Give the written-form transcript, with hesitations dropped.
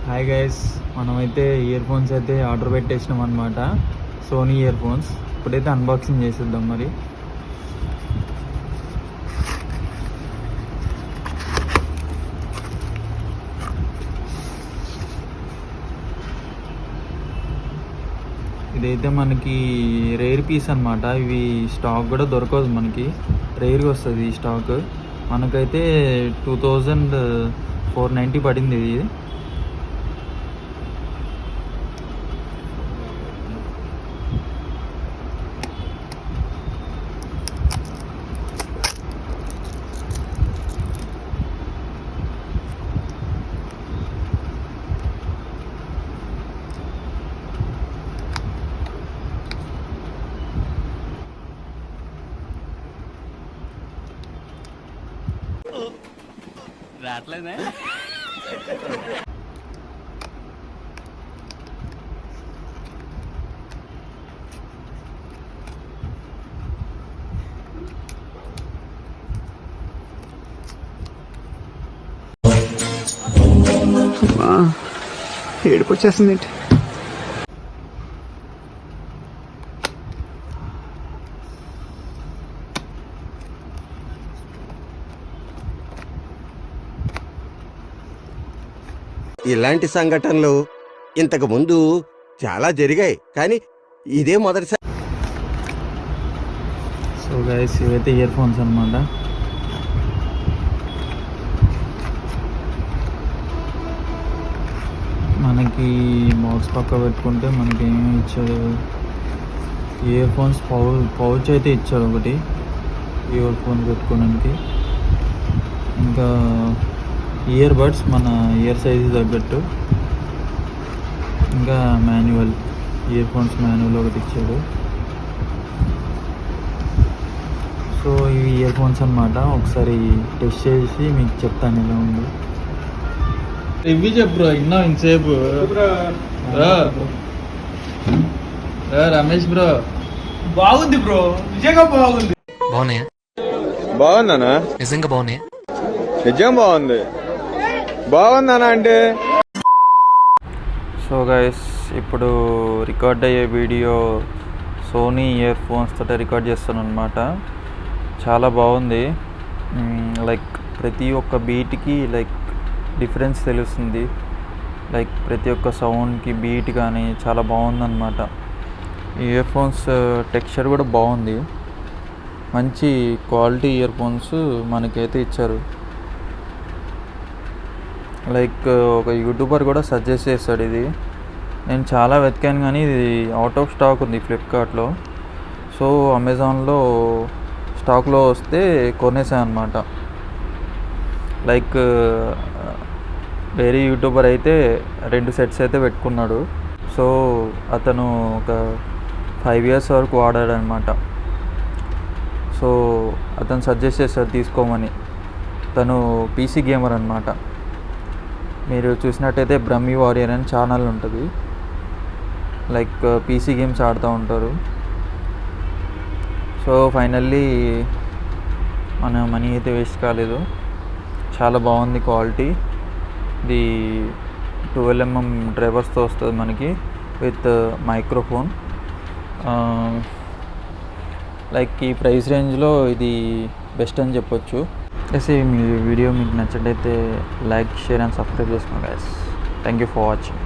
Hi guys, మనమైతే ear phones అయితే order పెట్టేసినాం అనమాట. సోనీ ఇయర్ ఫోన్స్ ఇప్పుడైతే అన్బాక్సింగ్ చేసేద్దాం. మరి ఇదైతే మనకి రేర్ పీస్ అనమాట. ఇవి స్టాక్ కూడా దొరకదు మనకి, రేర్గా వస్తుంది ఈ స్టాక్. మనకైతే 2490 పడింది ఇది. రావట్లేదే. ఏడుపు వచ్చేస్తుంది. ఇలాంటి సంఘటనలు ఇంతకు ముందు చాలా జరిగాయి, కానీ ఇదే మొదటిసారి. సో గైస్, ఇవైతే ఇయర్ ఫోన్స్ అనమాట. మనకి బాక్స్ పక్క పెట్టుకుంటే మనకి ఏమేమి ఇచ్చాడు, ఇయర్ ఫోన్స్ పౌచ్ అయితే ఇచ్చాడు ఒకటి, ఇయర్ ఫోన్ పెట్టుకోవడానికి. ఇంకా ఇయర్ బడ్స్ మన ఇయర్ సైజు తగ్గట్టు. ఇంకా మాన్యువల్, ఇయర్ ఫోన్స్ మాన్యువల్ ఒకటి ఇచ్చాడు. సో ఇవి ఇయర్ ఫోన్స్ అనమాట. ఒకసారి టెస్ట్ చేసి మీకు చెప్తాను ఎలా ఉంది. రివ్యూ చెప్పు బ్రో, ఇన్నా ఇంతసేపు రమేష్ బ్రో. బాగుంది బ్రో, నిజంగా బాగుంది. బాగున్నాయా? బాగుందనా? నిజంగా బాగున్నాయా? నిజం బాగుంది. బాగుందనా అంటే సో గైస్, ఇప్పుడు రికార్డ్ అయ్యే వీడియో సోనీ ఇయర్ ఫోన్స్ తోటే రికార్డ్ చేస్తాను అనమాట. చాలా బాగుంది. లైక్ ప్రతి ఒక్క బీట్కి లైక్ డిఫరెన్స్ తెలుస్తుంది. లైక్ ప్రతి ఒక్క సౌండ్కి బీట్ కానీ చాలా బాగుందన్నమాట. ఇయర్ ఫోన్స్ టెక్స్చర్ కూడా బాగుంది. మంచి క్వాలిటీ ఇయర్ ఫోన్స్ మనకైతే ఇచ్చారు. లైక్ ఒక యూట్యూబర్ కూడా సజెస్ట్ చేస్తాడు ఇది. నేను చాలా వెతికాను కానీ ఇది అవుట్ ఆఫ్ స్టాక్ ఉంది ఫ్లిప్కార్ట్లో. సో అమెజాన్లో స్టాక్లో వస్తే కొనేసాను అనమాట. లైక్ వేరే యూట్యూబర్ అయితే 2 సెట్స్ అయితే పెట్టుకున్నాడు. సో అతను ఒక 5 years వరకు వాడాడు అనమాట. సో అతను సజెస్ట్ చేస్తాడు తీసుకోమని. తను పీసీ గేమర్ అనమాట. మీరు చూసినట్టయితే బ్రహ్మి వారియర్ అని ఛానల్ ఉంటుంది. లైక్ పీసీ గేమ్స్ ఆడుతూ ఉంటారు. సో ఫైనల్లీ మన మనీ అయితే వేస్ట్ కాలేదు. చాలా బాగుంది క్వాలిటీ. ఇది 12mm డ్రైవర్స్తో వస్తుంది మనకి, విత్ మైక్రోఫోన్. లైక్ ఈ ప్రైస్ రేంజ్లో ఇది బెస్ట్ అని చెప్పొచ్చు. ఈ వీడియో మీకు నచ్చినట్టయితే లైక్, షేర్ అండ్ సబ్స్క్రైబ్ చేసుకోండి guys. Thank you for watching.